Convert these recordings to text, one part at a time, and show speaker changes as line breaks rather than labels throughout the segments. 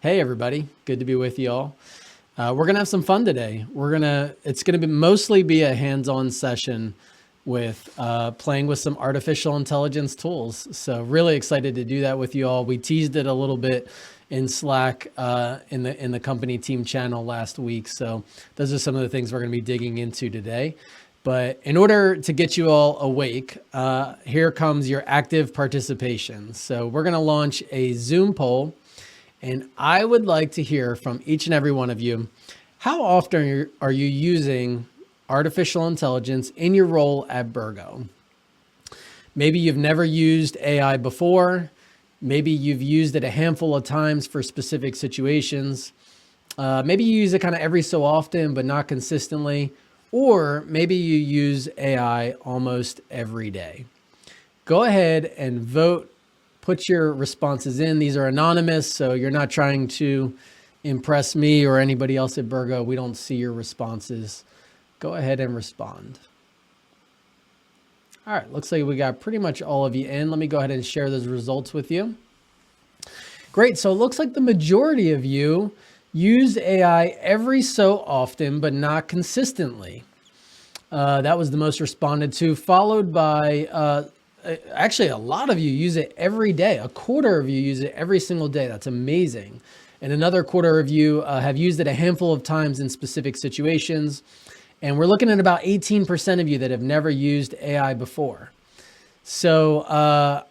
Hey everybody, good to be with you all. We're gonna have some fun today. It's gonna be mostly be a hands-on session with playing with some artificial intelligence tools. So really excited to do that with you all. We teased it a little bit in Slack in the company team channel last week. So those are some of the things we're gonna be digging into today. But in order to get you all awake, here comes your active participation. So we're gonna launch a Zoom poll. And I would like to hear from each and every one of you, how often are you using artificial intelligence in your role at Burgo? Maybe you've never used AI before. Maybe you've used it a handful of times for specific situations. Maybe you use it kind of every so often, but not consistently. Or maybe you use AI almost every day. Go ahead and vote. Put your responses in. These are anonymous, so you're not trying to impress me or anybody else at Burgo. We don't see your responses. Go ahead and respond. All right, looks like we got pretty much all of you in. Let me go ahead and share those results with you. Great, so it looks like the majority of you use AI every so often, but not consistently. That was the most responded to, followed by actually, a lot of you use it every day. A quarter of you use it every single day. That's amazing. And another quarter of you have used it a handful of times in specific situations. And we're looking at about 18% of you that have never used AI before. So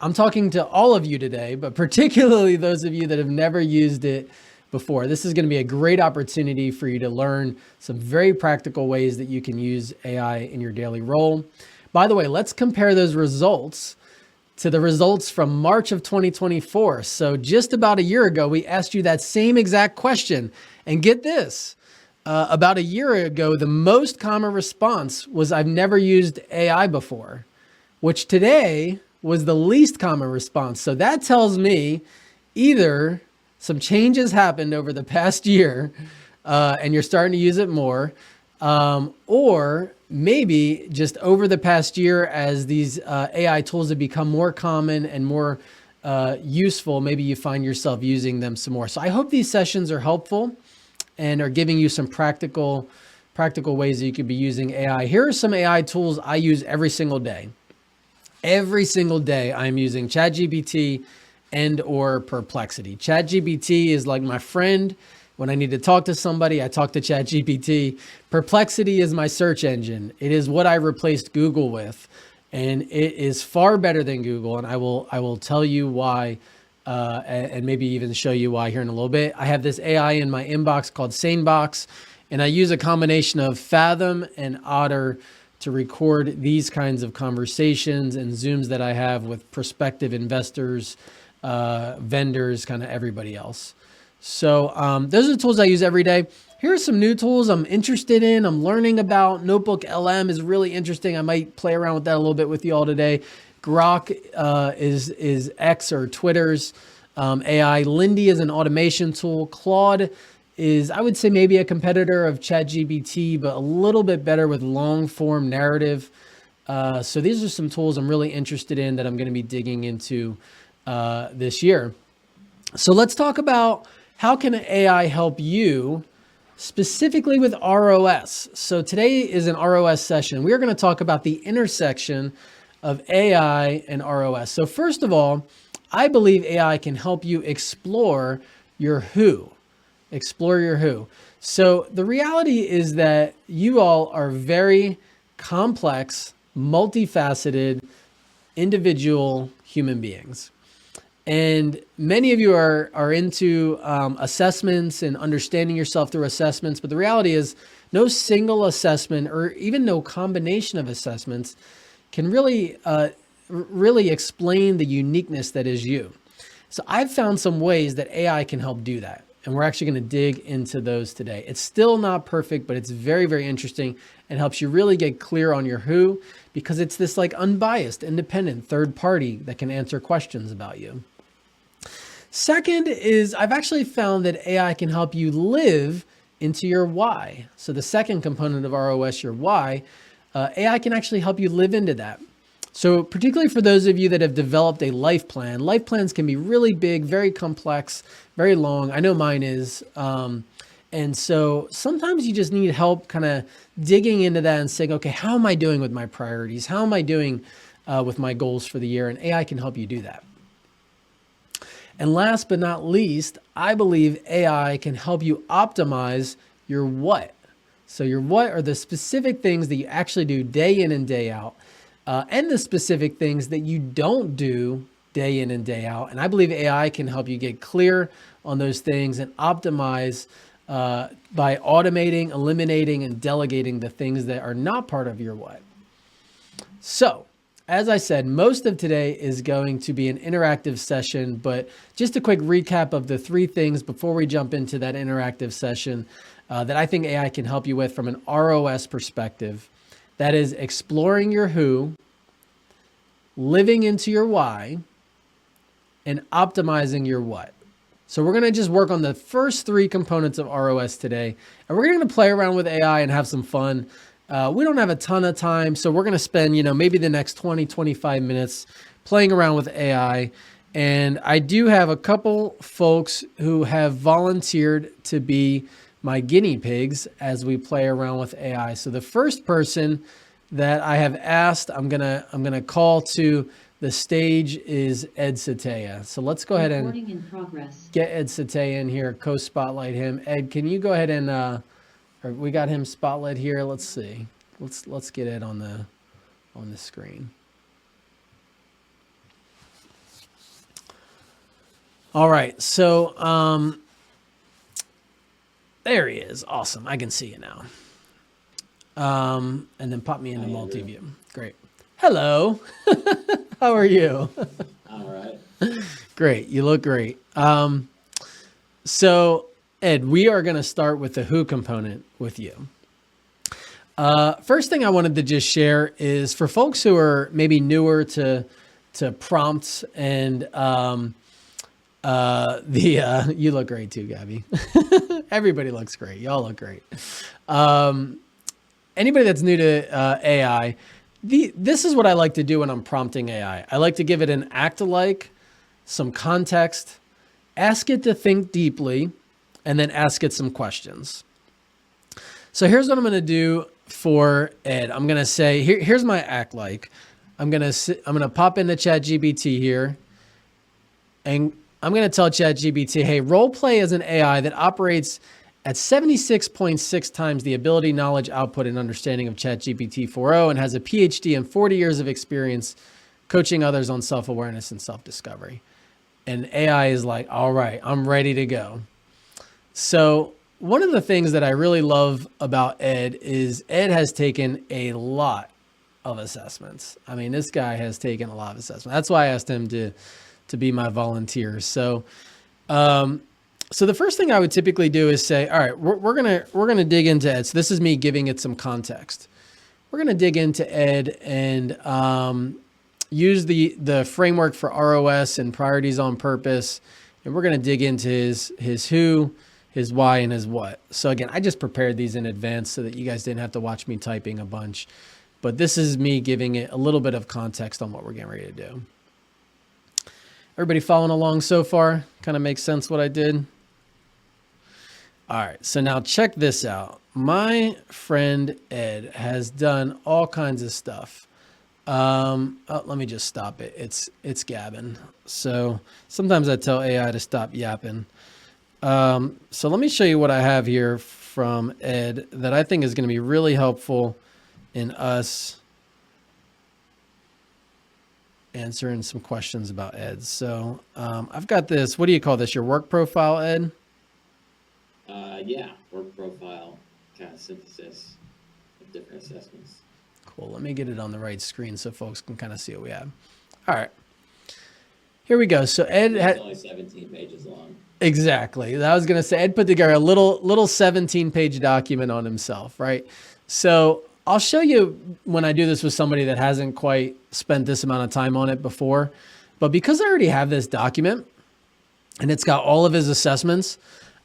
I'm talking to all of you today, but particularly those of you that have never used it before. This is going to be a great opportunity for you to learn some very practical ways that you can use AI in your daily role. By the way, let's compare those results to the results from March of 2024. So just about a year ago, we asked you that same exact question. And get this, about a year ago, the most common response was, I've never used AI before, which today was the least common response. So that tells me either some changes happened over the past year and you're starting to use it more, or maybe just over the past year, as these AI tools have become more common and more useful, maybe you find yourself using them some more. So I hope these sessions are helpful and are giving you some practical ways that you could be using AI. Here are some AI tools I use every single day. Every single day I'm using ChatGPT and or Perplexity. ChatGPT is like my friend. When I need to talk to somebody, I talk to ChatGPT. Perplexity is my search engine. It is what I replaced Google with, and it is far better than Google. And I will tell you why, and maybe even show you why here in a little bit. I have this AI in my inbox called SaneBox, and I use a combination of Fathom and Otter to record these kinds of conversations and Zooms that I have with prospective investors, vendors, kind of everybody else. So those are the tools I use every day. Here are some new tools I'm interested in. I'm learning about. Notebook LM is really interesting. I might play around with that a little bit with you all today. Grok is X or Twitter's AI. Lindy is an automation tool. Claude is, I would say, maybe a competitor of ChatGPT, but a little bit better with long form narrative. So these are some tools I'm really interested in that I'm going to be digging into this year. So let's talk about, how can AI help you specifically with ROS? So today is an ROS session. We are going to talk about the intersection of AI and ROS. So first of all, I believe AI can help you explore your who. Explore your who. So the reality is that you all are very complex, multifaceted, individual human beings. And many of you are into assessments and understanding yourself through assessments. But the reality is no single assessment or even no combination of assessments can really explain the uniqueness that is you. So I've found some ways that AI can help do that. And we're actually going to dig into those today. It's still not perfect, but it's very, very interesting and helps you really get clear on your who, because it's this like unbiased, independent third party that can answer questions about you. Second is, I've actually found that AI can help you live into your why. So the second component of ROS, your why, AI can actually help you live into that. So particularly for those of you that have developed a life plans can be really big, very complex, very long. I know mine is. And so sometimes you just need help kind of digging into that and saying, okay, how am I doing with my priorities? How am I doing with my goals for the year? And AI can help you do that. And last but not least, I believe AI can help you optimize your what. So your what are the specific things that you actually do day in and day out, and the specific things that you don't do day in and day out. And I believe AI can help you get clear on those things and optimize by automating, eliminating, and delegating the things that are not part of your what. So, as I said, most of today is going to be an interactive session, but just a quick recap of the 3 things before we jump into that interactive session that I think AI can help you with from an ROS perspective. That is exploring your who, living into your why, and optimizing your what. So we're going to just work on the first 3 components of ROS today, and we're going to play around with AI and have some fun. We don't have a ton of time, so we're going to spend, maybe the next 20, 25 minutes playing around with AI. And I do have a couple folks who have volunteered to be my guinea pigs as we play around with AI. So the first person that I have asked, I'm gonna call to the stage is Ed Satea. So let's go ahead and get Ed Satea in here, co-spotlight him. Ed, can you go ahead and we got him spotlight here. Let's see. Let's get Ed on the screen. All right. So there he is. Awesome. I can see you now. And then pop me into multi-view. Great. Hello. How are you?
All right.
Great. You look great. So Ed, we are going to start with the who component with you. First thing I wanted to just share is for folks who are maybe newer to prompts and you look great too, Gabby. Everybody looks great. Y'all look great. Anybody that's new to AI, this is what I like to do when I'm prompting AI. I like to give it an act-alike, some context, ask it to think deeply, and then ask it some questions. So here's what I'm going to do for Ed. I'm going to say, here's my act like. I'm going to pop into ChatGPT here, and I'm going to tell ChatGPT, hey, role play is an AI that operates at 76.6 times the ability, knowledge, output, and understanding of ChatGPT 4.0 and has a PhD and 40 years of experience coaching others on self-awareness and self-discovery. And AI is like, all right, I'm ready to go. So one of the things that I really love about Ed is Ed has taken a lot of assessments. I mean, this guy has taken a lot of assessments. That's why I asked him to be my volunteer. So, so the first thing I would typically do is say, all right, we're gonna dig into Ed. So this is me giving it some context. We're gonna dig into Ed and use the framework for ROS and priorities on purpose, and we're gonna dig into his who, his why, and his what. So again, I just prepared these in advance so that you guys didn't have to watch me typing a bunch. But this is me giving it a little bit of context on what we're getting ready to do. Everybody following along so far? Kind of makes sense what I did? All right, so now check this out. My friend Ed has done all kinds of stuff. Let me just stop it. It's gabbing. So sometimes I tell AI to stop yapping. So let me show you what I have here from Ed that I think is going to be really helpful in us answering some questions about Ed. So I've got this, what do you call this? Your work profile, Ed?
Yeah, work profile kind of synthesis of different assessments.
Cool. Let me get it on the right screen so folks can kind of see what we have. All right. Here we go. So Ed
had only 17 pages long.
Exactly. I was going to say Ed put together a little 17-page document on himself, right? So I'll show you when I do this with somebody that hasn't quite spent this amount of time on it before. But because I already have this document and it's got all of his assessments,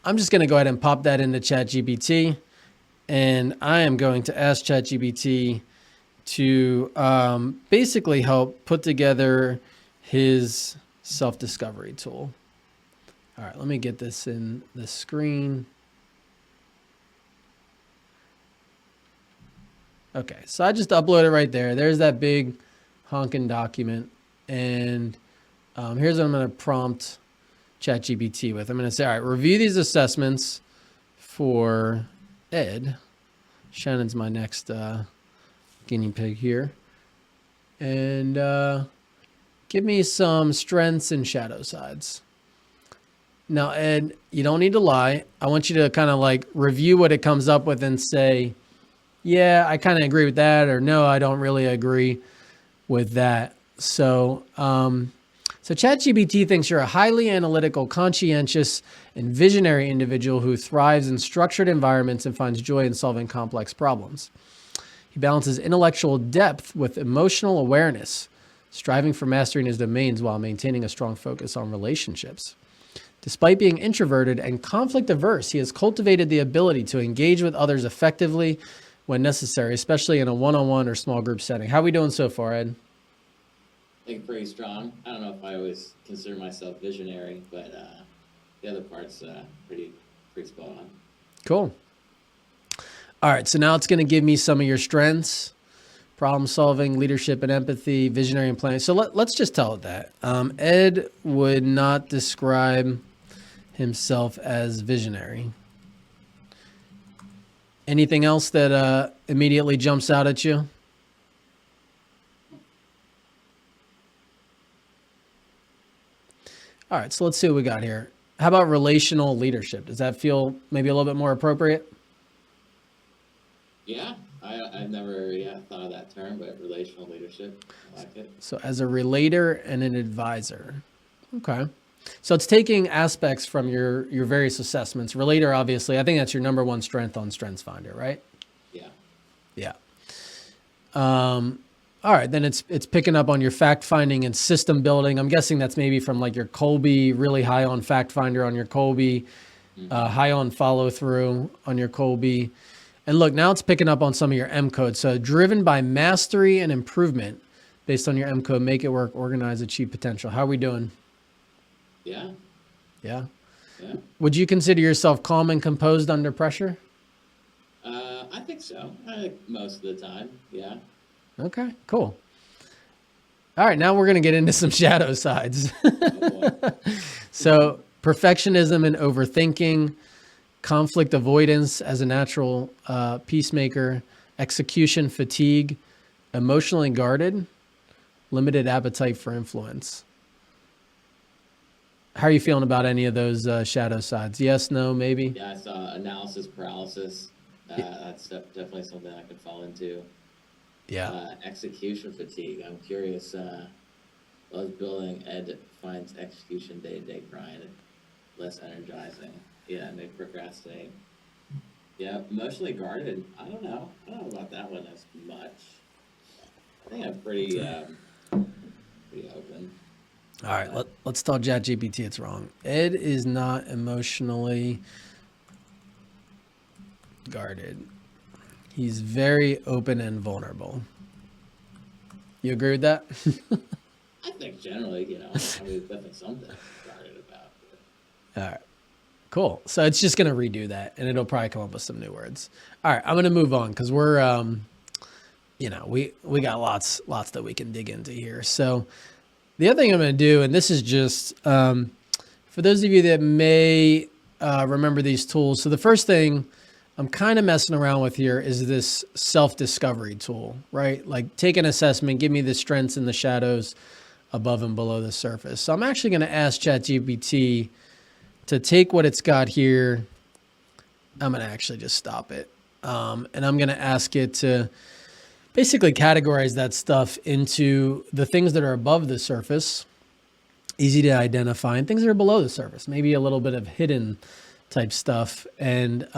I'm just going to go ahead and pop that into ChatGPT. And I am going to ask ChatGPT to basically help put together his self-discovery tool. All right, let me get this in the screen. Okay, so I just uploaded right there. There's that big honking document. And here's what I'm going to prompt ChatGPT with. I'm going to say, all right, review these assessments for Ed. Shannon's my next guinea pig here. And give me some strengths and shadow sides. Now, Ed, you don't need to lie. I want you to kind of like review what it comes up with and say, yeah, I kind of agree with that, or no, I don't really agree with that. So, so ChatGPT thinks you're a highly analytical, conscientious, and visionary individual who thrives in structured environments and finds joy in solving complex problems. He balances intellectual depth with emotional awareness, striving for mastering his domains while maintaining a strong focus on relationships. Despite being introverted and conflict averse, he has cultivated the ability to engage with others effectively when necessary, especially in a one-on-one or small group setting. How are we doing so far, Ed?
I think pretty strong. I don't know if I always consider myself visionary, but the other part's pretty spot on.
Cool. All right, so now it's going to give me some of your strengths: problem solving, leadership and empathy, visionary and planning. So let's just tell it that. Ed would not describe himself as visionary. Anything else that immediately jumps out at you? All right, so let's see what we got here. How about relational leadership? Does that feel maybe a little bit more appropriate?
Yeah, I've never thought of that term, but relational leadership, I like it.
So as a relator and an advisor. Okay. So it's taking aspects from your various assessments. Relator, obviously, I think that's your number one strength on StrengthsFinder, right?
Yeah.
Yeah. All right, then it's picking up on your fact finding and system building. I'm guessing that's maybe from like your Colby, really high on fact finder on your Colby, high on follow through on your Colby. And look, now it's picking up on some of your M code. So driven by mastery and improvement based on your M code, make it work, organize, achieve potential. How are we doing?
Yeah.
Yeah.
Yeah.
Would you consider yourself calm and composed under pressure?
I think so. I think most of the time. Yeah.
Okay, cool. All right, now we're going to get into some shadow sides.
Oh, boy.
So perfectionism and overthinking, conflict avoidance as a natural peacemaker, execution fatigue, emotionally guarded, limited appetite for influence. How are you feeling about any of those shadow sides? Yes, no, maybe?
Yeah, I saw analysis paralysis. That's definitely something I could fall into.
Yeah.
Execution fatigue. I'm curious. Loves building. Ed finds execution day-to-day grind less energizing. Yeah, may procrastinate. Yeah, emotionally guarded. I don't know about that one as much. I think I'm pretty open.
All right, let's tell ChatGPT it's wrong. Ed is not emotionally guarded. He's very open and vulnerable. You agree with that?
I think generally, I mean, there's definitely something guarded about it.
All right, cool. So it's just going to redo that, and it'll probably come up with some new words. All right, I'm going to move on because we're, we got lots that we can dig into here. So the other thing I'm going to do, and this is just for those of you that may remember these tools. So the first thing I'm kind of messing around with here is this self-discovery tool, right? Like take an assessment, give me the strengths and the shadows above and below the surface. So I'm actually going to ask ChatGPT to take what it's got here. I'm going to actually just stop it. And I'm going to ask it to basically categorize that stuff into the things that are above the surface, easy to identify, and things that are below the surface, maybe a little bit of hidden type stuff. And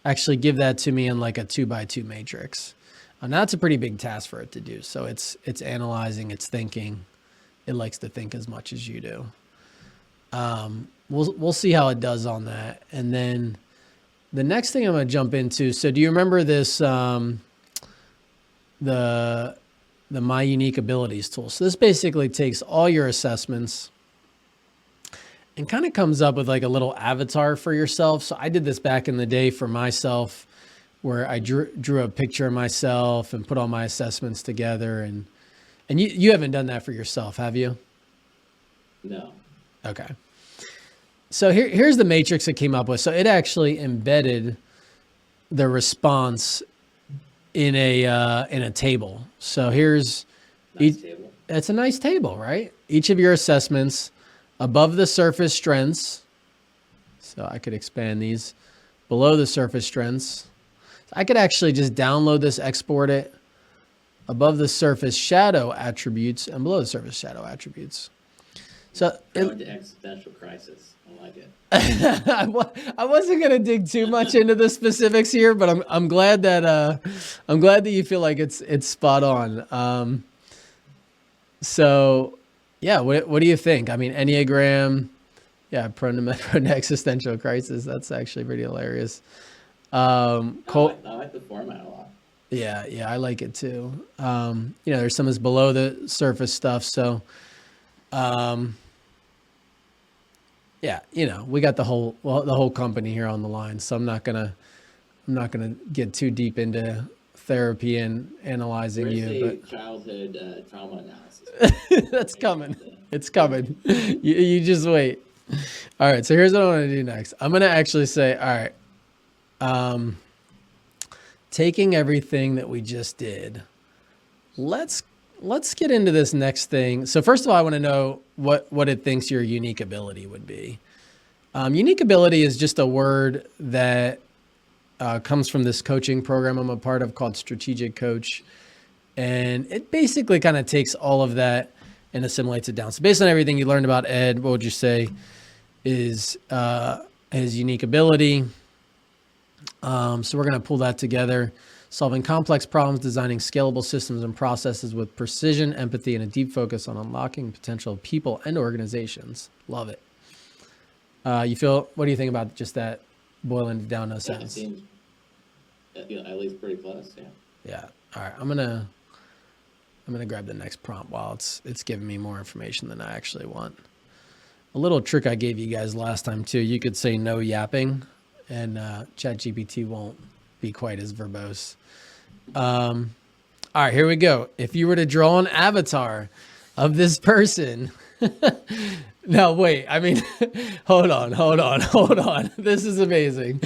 actually give that to me in like a 2x2 matrix. Now that's a pretty big task for it to do. So it's analyzing, it's thinking. It likes to think as much as you do. We'll see how it does on that. And then the next thing I'm going to jump into. So do you remember this the My Unique Abilities tool. So this basically takes all your assessments and kind of comes up with like a little avatar for yourself. So I did this back in the day for myself, where I drew a picture of myself and put all my assessments together. And you haven't done that for yourself, have you?
No.
Okay. So here's the matrix it came up with. So it actually embedded the response in a table. So here's
Table.
It's a nice table, right? Each of your assessments above the surface strengths. So I could expand these below the surface strengths. I could actually just download this, export it above the surface shadow attributes and below the surface shadow attributes. So
Going to existential crisis. I like it.
I wasn't gonna dig too much into the specifics here, but I'm glad that you feel like it's spot on. So yeah, what do you think? I mean, Enneagram, yeah, prone to existential crisis. That's actually pretty hilarious.
I like the format a lot.
Yeah, I like it too. There's some is below the surface stuff. So, yeah, we got the whole company here on the line. So I'm not gonna get too deep into therapy and analyzing
Where's
you,
the
but
childhood trauma analysis?
that's coming. It's coming. You just wait. All right. So here's what I want to do next. I'm gonna actually say, all right. Taking everything that we just did, let's get into this next thing. So first of all, I want to know what it thinks your unique ability would be. Unique ability is just a word that comes from this coaching program I'm a part of called Strategic Coach. And it basically kind of takes all of that and assimilates it down. So based on everything you learned about Ed, what would you say is his unique ability? So we're going to pull that together. Solving complex problems, designing scalable systems and processes with precision, empathy, and a deep focus on unlocking potential of people and organizations. Love it. What do you think about just that boiling it down to a sentence?
It seems at least pretty close, yeah.
Yeah. All right. I'm gonna grab the next prompt while it's giving me more information than I actually want. A little trick I gave you guys last time too. You could say no yapping, and ChatGPT won't be quite as verbose. All right, here we go. If you were to draw an avatar of this person, no, wait, I mean, hold on. This is amazing.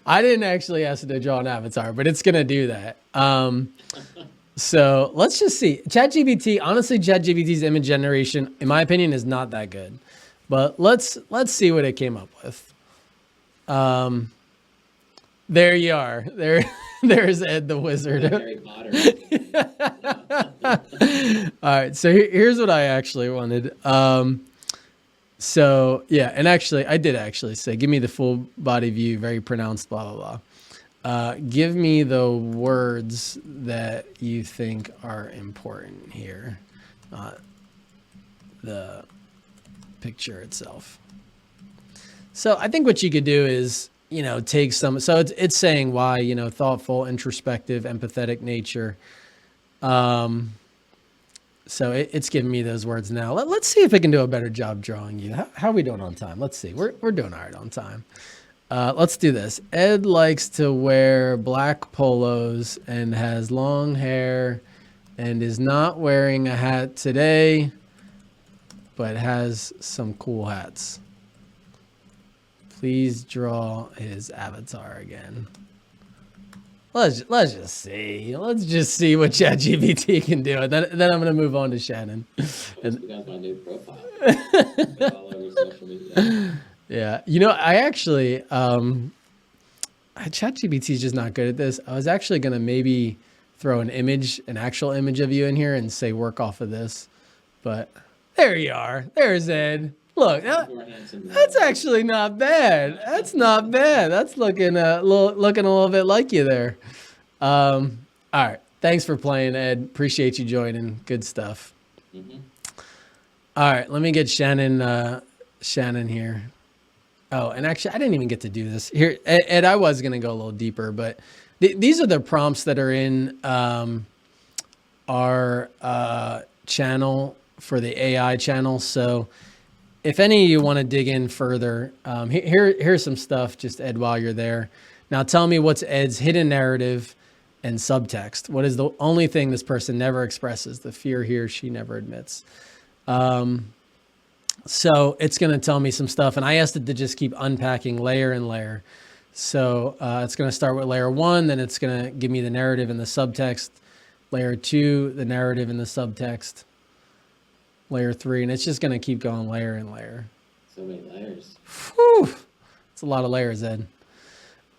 I didn't actually ask it to draw an avatar, but it's going to do that. So let's just see. Honestly, ChatGPT's image generation, in my opinion, is not that good. But let's see what it came up with. There you are. There's Ed the Wizard.
Harry Potter.
All right, so here's what I actually wanted. So yeah, and actually, I did actually say, give me the full body view, very pronounced, blah, blah, blah. Give me the words that you think are important here, not the picture itself. So I think what you could do is, take some, so it's saying why, thoughtful, introspective, empathetic nature. So it's giving me those words now. Let's see if it can do a better job drawing you. How are we doing on time? Let's see. We're doing all right on time. Let's do this. Ed likes to wear black polos and has long hair and is not wearing a hat today, but has some cool hats. Please draw his avatar again. Let's just see. Let's just see what ChatGPT can do. And then I'm going to move on to Shannon.
That's my new profile. It's all over social media.
Yeah. I actually, ChatGPT is just not good at this. I was actually going to maybe throw an actual image of you in here and say, work off of this. But there you are. There's Ed. Look, that's actually not bad. That's not bad. That's looking a little bit like you there. All right. Thanks for playing, Ed. Appreciate you joining. Good stuff. Mm-hmm. All right. Let me get Shannon here. Oh, and actually, I didn't even get to do this here. Ed, I was going to go a little deeper, but these are the prompts that are in our channel for the AI channel. So if any of you want to dig in further, here's some stuff, just Ed, while you're there. Now tell me what's Ed's hidden narrative and subtext. What is the only thing this person never expresses, the fear he or she never admits? So it's going to tell me some stuff, and I asked it to just keep unpacking layer and layer. So it's going to start with layer 1, then it's going to give me the narrative and the subtext. Layer 2, the narrative and the subtext. Layer 3, and it's just going to keep going layer and layer.
So many layers.
Whew. It's a lot of layers, Ed.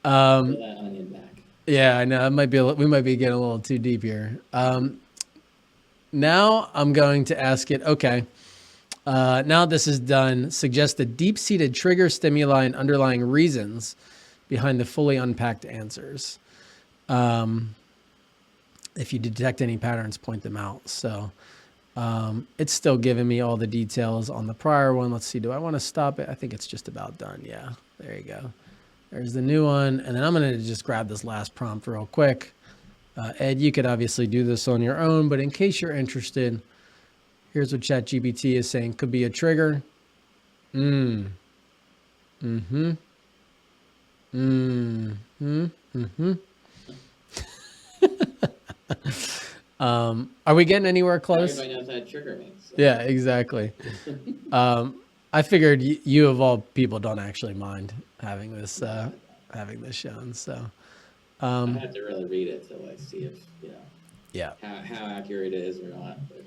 Peel that onion back.
Yeah, I know. We might be getting a little too deep here. Now I'm going to ask it, okay, now this is done, suggest the deep-seated trigger, stimuli, and underlying reasons behind the fully unpacked answers. If you detect any patterns, point them out. So it's still giving me all the details on the prior one. Let's see, do I want to stop it? I think it's just about done. Yeah, there you go. There's the new one. And then I'm going to just grab this last prompt real quick. Ed, you could obviously do this on your own, but in case you're interested, here's what ChatGPT is saying. Could be a trigger. Are we getting anywhere close?
Everybody knows what trigger means. So.
Yeah, exactly. I figured you of all people don't actually mind having this shown. So
I have to really read it to like see if
yeah,
how accurate it is or not. But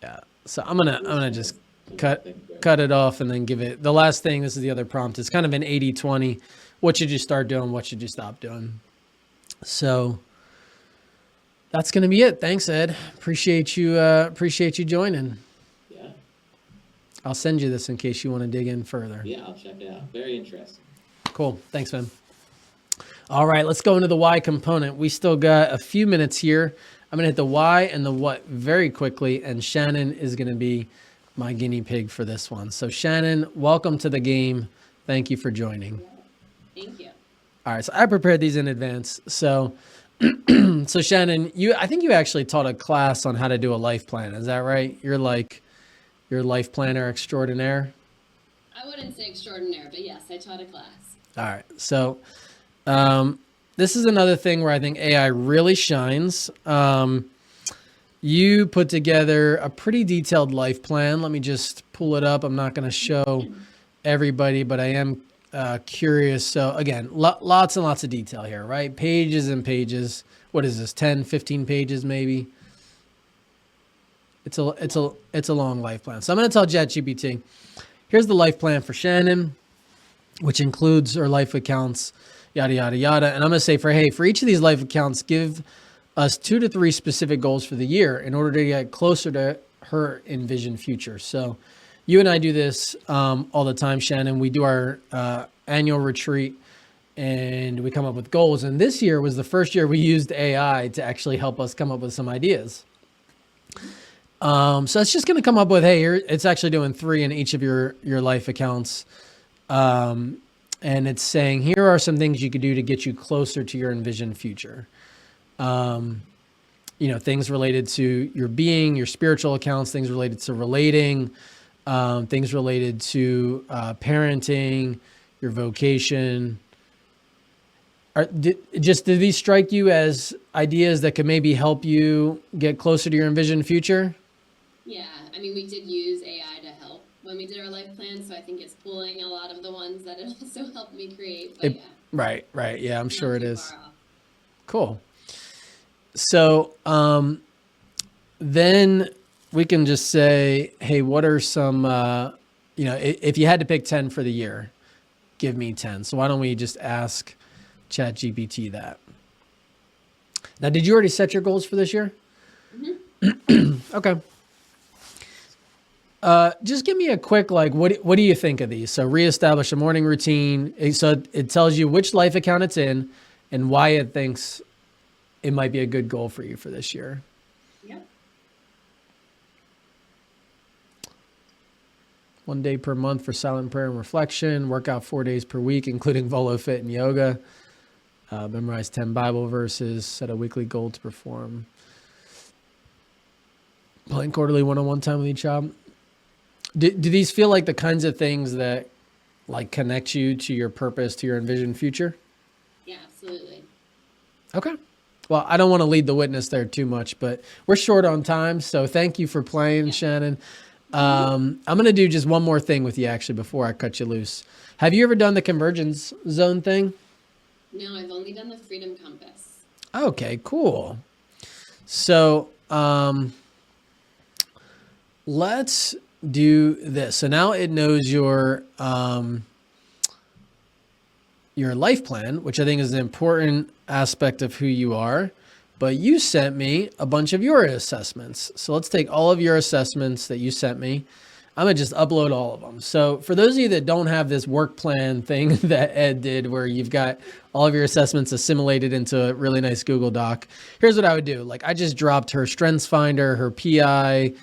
yeah. So I'm gonna just cut it off and then give it the last thing. This is the other prompt. It's kind of an 80-20. What should you start doing? What should you stop doing? So that's going to be it. Thanks, Ed. Appreciate you joining.
Yeah.
I'll send you this in case you want to dig in further.
Yeah, I'll check it out. Very interesting.
Cool. Thanks, man. All right, let's go into the why component. We still got a few minutes here. I'm going to hit the why and the what very quickly, and Shannon is going to be my guinea pig for this one. So Shannon, welcome to the game. Thank you for joining.
Thank you.
All right, so I prepared these in advance. So so Shannon, I think you actually taught a class on how to do a life plan. Is that right? You're life planner extraordinaire.
I wouldn't say extraordinaire, but yes, I taught a class.
All right. So this is another thing where I think AI really shines. You put together a pretty detailed life plan. Let me just pull it up. I'm not going to show everybody, but I am curious. So again, lots and lots of detail here, right? Pages and pages. What is this? 10, 15 pages, maybe. It's a long life plan. So I'm going to tell ChatGPT, here's the life plan for Shannon, which includes her life accounts, yada, yada, yada. And I'm going to say for each of these life accounts, give us 2 to 3 specific goals for the year in order to get closer to her envisioned future. So you and I do this all the time, Shannon. We do our annual retreat and we come up with goals. And this year was the first year we used AI to actually help us come up with some ideas. So it's just going to come up with, hey, it's actually doing 3 in each of your life accounts. And it's saying, here are some things you could do to get you closer to your envisioned future. Things related to your being, your spiritual accounts, things related to relating, things related to parenting, your vocation. Did these strike you as ideas that could maybe help you get closer to your envisioned future?
Yeah, I mean, we did use AI to help when we did our life plan, so I think it's pulling a lot of the ones that it also helped me create. But yeah.
Right. Yeah, I'm sure it is.
Far off.
Cool. So then we can just say, hey, what are some, if you had to pick 10 for the year, give me 10. So why don't we just ask ChatGPT that? Now, did you already set your goals for this year? Mm-hmm. Okay. Just give me a quick, what do you think of these? So reestablish a morning routine. So it tells you which life account it's in and why it thinks it might be a good goal for you for this year.
Yep.
1 day per month for silent prayer and reflection. Work out 4 days per week, including VoloFit and yoga. Memorize 10 Bible verses. Set a weekly goal to perform. Plan quarterly one-on-one time with each job. Do these feel like the kinds of things that like connect you to your purpose, to your envisioned future?
Yeah, absolutely.
Okay. Well, I don't want to lead the witness there too much, but we're short on time. So thank you for playing, Shannon. I'm going to do just one more thing with you actually before I cut you loose. Have you ever done the convergence zone thing?
No, I've only done the freedom compass.
Okay, cool. So let's do this. So now it knows your life plan, which I think is an important aspect of who you are. But you sent me a bunch of your assessments. So let's take all of your assessments that you sent me. I'm going to just upload all of them. So for those of you that don't have this work plan thing that Ed did where you've got all of your assessments assimilated into a really nice Google Doc, here's what I would do. Like I just dropped her Strengths Finder, her PI,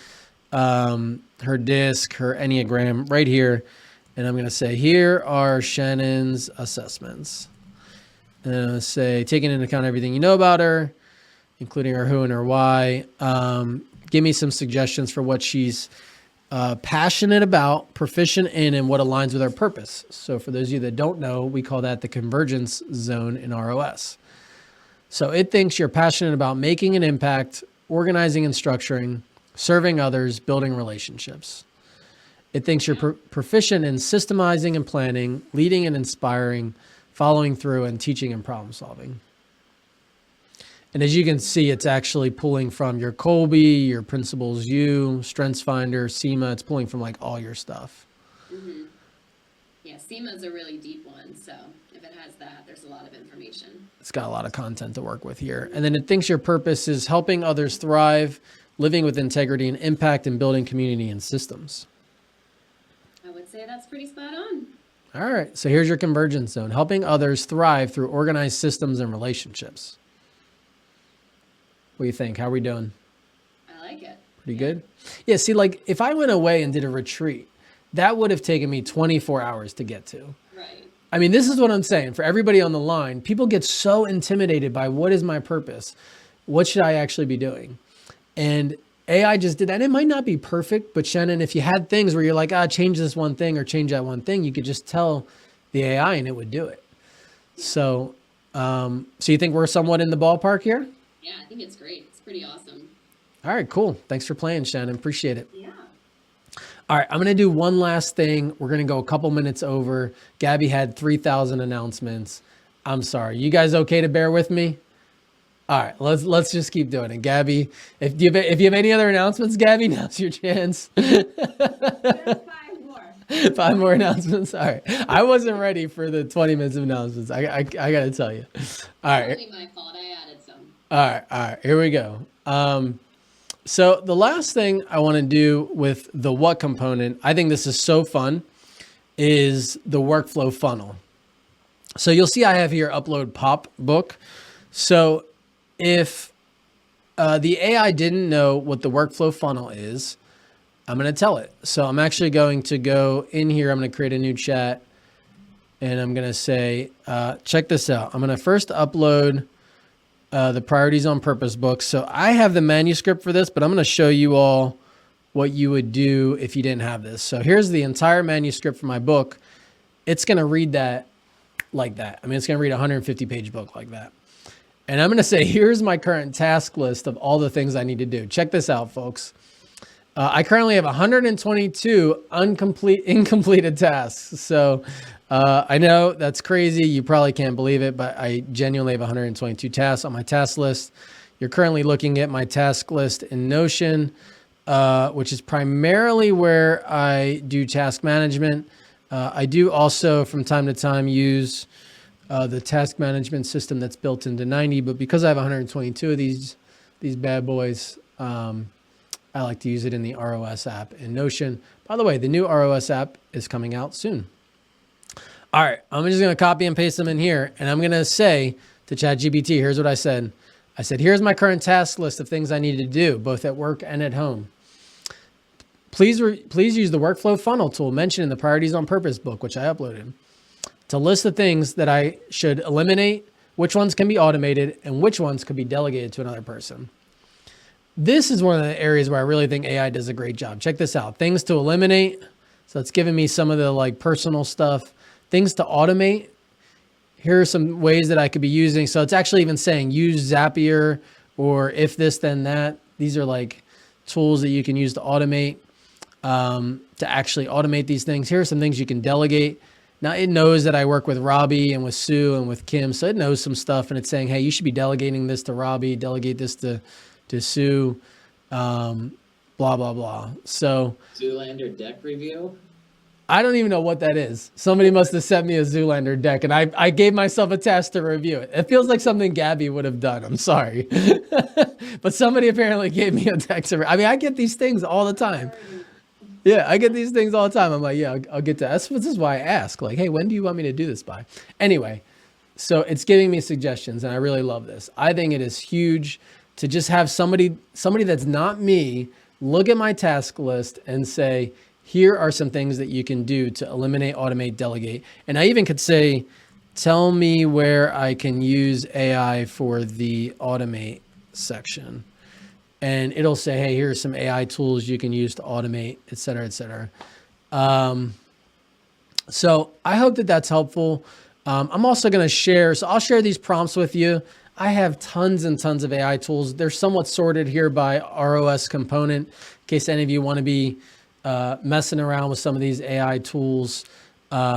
her DISC, her Enneagram right here. And I'm going to say, here are Shannon's assessments. And I'm going to say, taking into account everything you know about her, including her who and her why. Give me some suggestions for what she's passionate about, proficient in, and what aligns with her purpose. So for those of you that don't know, we call that the convergence zone in ROS. So it thinks you're passionate about making an impact, organizing and structuring, serving others, building relationships. It thinks you're proficient in systemizing and planning, leading and inspiring, following through, and teaching and problem solving. And as you can see, it's actually pulling from your Colby, your Principles U, Strengths Finder, SEMA. It's pulling from like all your stuff.
Mm-hmm. Yeah, SEMA is a really deep one. So if it has that, there's a lot of information.
It's got a lot of content to work with here. And then it thinks your purpose is helping others thrive, living with integrity and impact, and building community and systems.
I would say that's pretty spot on.
All right. So here's your convergence zone, helping others thrive through organized systems and relationships. What do you think? How are we doing?
I like it.
Pretty good? Yeah, see, like if I went away and did a retreat, that would have taken me 24 hours to get to.
Right.
I mean, this is what I'm saying. For everybody on the line, people get so intimidated by what is my purpose? What should I actually be doing? And AI just did that. And it might not be perfect, but Shannon, if you had things where you're like, change this one thing or change that one thing, you could just tell the AI and it would do it. So, so you think we're somewhat in the ballpark here?
Yeah, I think it's great. It's pretty awesome.
All right, cool. Thanks for playing, Shannon. Appreciate it.
Yeah.
All right, I'm going to do one last thing. We're going to go a couple minutes over. Gabby had 3,000 announcements. I'm sorry. You guys okay to bear with me? All right, let's just keep doing it. Gabby, if you have any other announcements, Gabby, now's your chance.
There's 5 more.
5 more announcements. All right. I wasn't ready for the 20 minutes of announcements. I got to tell you. All right.
It's only my fault. I added some.
All right. Here we go. So the last thing I want to do with the what component, I think this is so fun, is the workflow funnel. So you'll see I have here upload pop book. So if the AI didn't know what the workflow funnel is, I'm going to tell it. So I'm actually going to go in here. I'm going to create a new chat and I'm going to say, check this out. I'm going to first upload the Priorities on Purpose book. So I have the manuscript for this, but I'm going to show you all what you would do if you didn't have this. So here's the entire manuscript for my book. It's going to read that like that. I mean, it's going to read a 150-page book like that. And I'm going to say, here's my current task list of all the things I need to do. Check this out, folks. I currently have 122 incompleted tasks. So I know that's crazy. You probably can't believe it, but I genuinely have 122 tasks on my task list. You're currently looking at my task list in Notion, which is primarily where I do task management. I do also from time to time use the task management system that's built into 90, but because I have 122 of these bad boys, I like to use it in the ROS app in Notion. By the way, the new ROS app is coming out soon. All right, I'm just going to copy and paste them in here, and I'm going to say to ChatGPT, here's what I said. I said, here's my current task list of things I need to do, both at work and at home. Please use the workflow funnel tool mentioned in the Priorities on Purpose book, which I uploaded, to list the things that I should eliminate, which ones can be automated, and which ones could be delegated to another person. This is one of the areas where I really think AI does a great job. Check this out. Things to eliminate. So it's giving me some of the like personal stuff. Things to automate. Here are some ways that I could be using. So it's actually even saying use Zapier or if this, then that. These are like tools that you can use to automate, to actually automate these things. Here are some things you can delegate. Now it knows that I work with Robbie and with Sue and with Kim. So it knows some stuff and it's saying, hey, you should be delegating this to Robbie, delegate this to Sue, blah, blah, blah. So
Zoolander deck review.
I don't even know what that is. Somebody must have sent me a Zoolander deck and I gave myself a task to review it. It feels like something Gabby would have done. I'm sorry. But somebody apparently gave me a deck to, I mean, I get these things all the time. Yeah, I get these things all the time. I'm like, yeah, I'll get to that. This is why I ask, like, hey, when do you want me to do this by? Anyway, so it's giving me suggestions and I really love this. I think it is huge to just have somebody that's not me look at my task list and say, here are some things that you can do to eliminate, automate, delegate. And I even could say, tell me where I can use AI for the automate section. And it'll say, hey, here's some AI tools you can use to automate, et cetera, et cetera. So I hope that that's helpful. I'm also going to share, so I'll share these prompts with you. I have tons and tons of AI tools. They're somewhat sorted here by ROS component, in case any of you want to be messing around with some of these AI tools.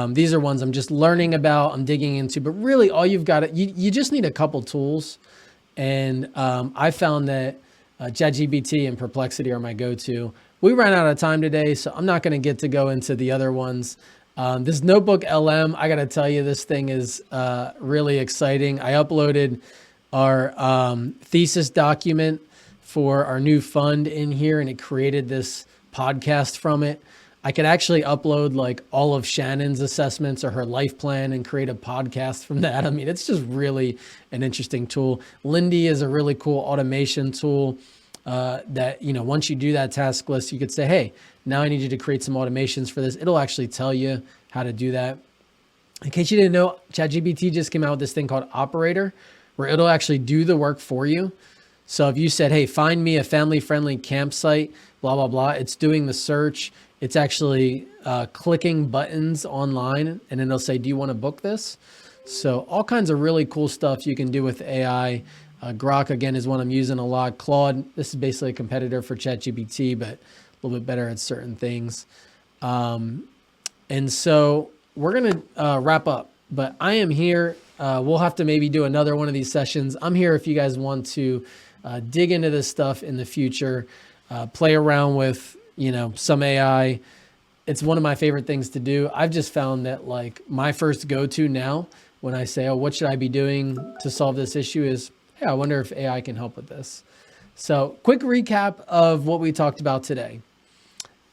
These are ones I'm just learning about, I'm digging into, but really all you've got, you just need a couple tools. And I found that ChatGPT and Perplexity are my go-to. We ran out of time today, so I'm not going to get to go into the other ones. This Notebook LM, I got to tell you, this thing is really exciting. I uploaded our thesis document for our new fund in here, and it created this podcast from it. I could actually upload like all of Shannon's assessments or her life plan and create a podcast from that. I mean, it's just really an interesting tool. Lindy is a really cool automation tool that, you know, once you do that task list, you could say, hey, now I need you to create some automations for this. It'll actually tell you how to do that. In case you didn't know, ChatGPT just came out with this thing called Operator, where it'll actually do the work for you. So if you said, hey, find me a family-friendly campsite, blah, blah, blah, it's doing the search. It's actually clicking buttons online, and then it'll say, do you want to book this? So all kinds of really cool stuff you can do with AI. Grok, again, is one I'm using a lot. Claude, this is basically a competitor for ChatGPT, but a little bit better at certain things. And so we're going to wrap up, but I am here. We'll have to maybe do another one of these sessions. I'm here if you guys want to dig into this stuff in the future, play around with, you know, some AI. It's one of my favorite things to do. I've just found that like my first go-to now when I say, oh, what should I be doing to solve this issue is, hey, I wonder if AI can help with this. So quick recap of what we talked about today.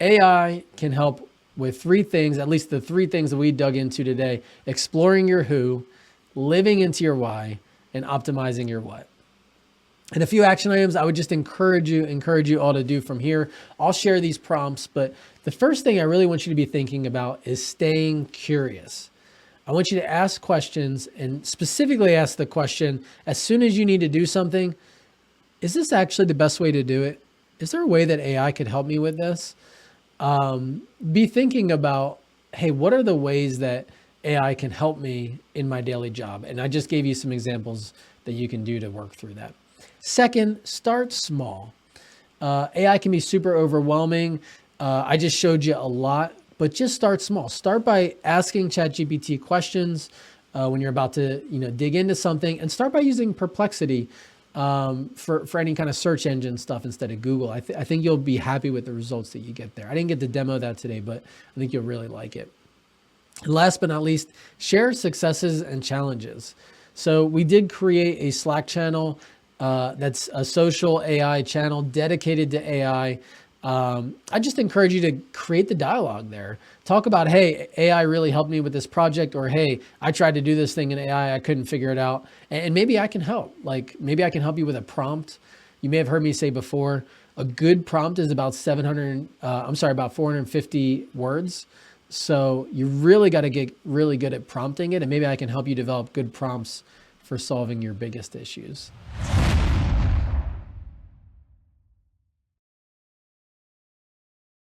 AI can help with three things, at least the three things that we dug into today: exploring your who, living into your why, and optimizing your what. And a few action items I would just encourage you all to do from here. I'll share these prompts, but the first thing I really want you to be thinking about is staying curious. I want you to ask questions, and specifically ask the question, as soon as you need to do something, is this actually the best way to do it? Is there a way that AI could help me with this? Be thinking about, hey, what are the ways that AI can help me in my daily job? And I just gave you some examples that you can do to work through that. Second, start small. AI can be super overwhelming. I just showed you a lot, but just start small. Start by asking ChatGPT questions when you're about to, dig into something, and start by using Perplexity for any kind of search engine stuff instead of Google. I think you'll be happy with the results that you get there. I didn't get to demo that today, but I think you'll really like it. And last but not least, share successes and challenges. So we did create a Slack channel that's a social AI channel dedicated to AI. I just encourage you to create the dialogue there. Talk about, hey, AI really helped me with this project, or hey, I tried to do this thing in AI, I couldn't figure it out. And maybe I can help. Like maybe I can help you with a prompt. You may have heard me say before, a good prompt is about 450 words. So you really got to get really good at prompting it. And maybe I can help you develop good prompts for solving your biggest issues.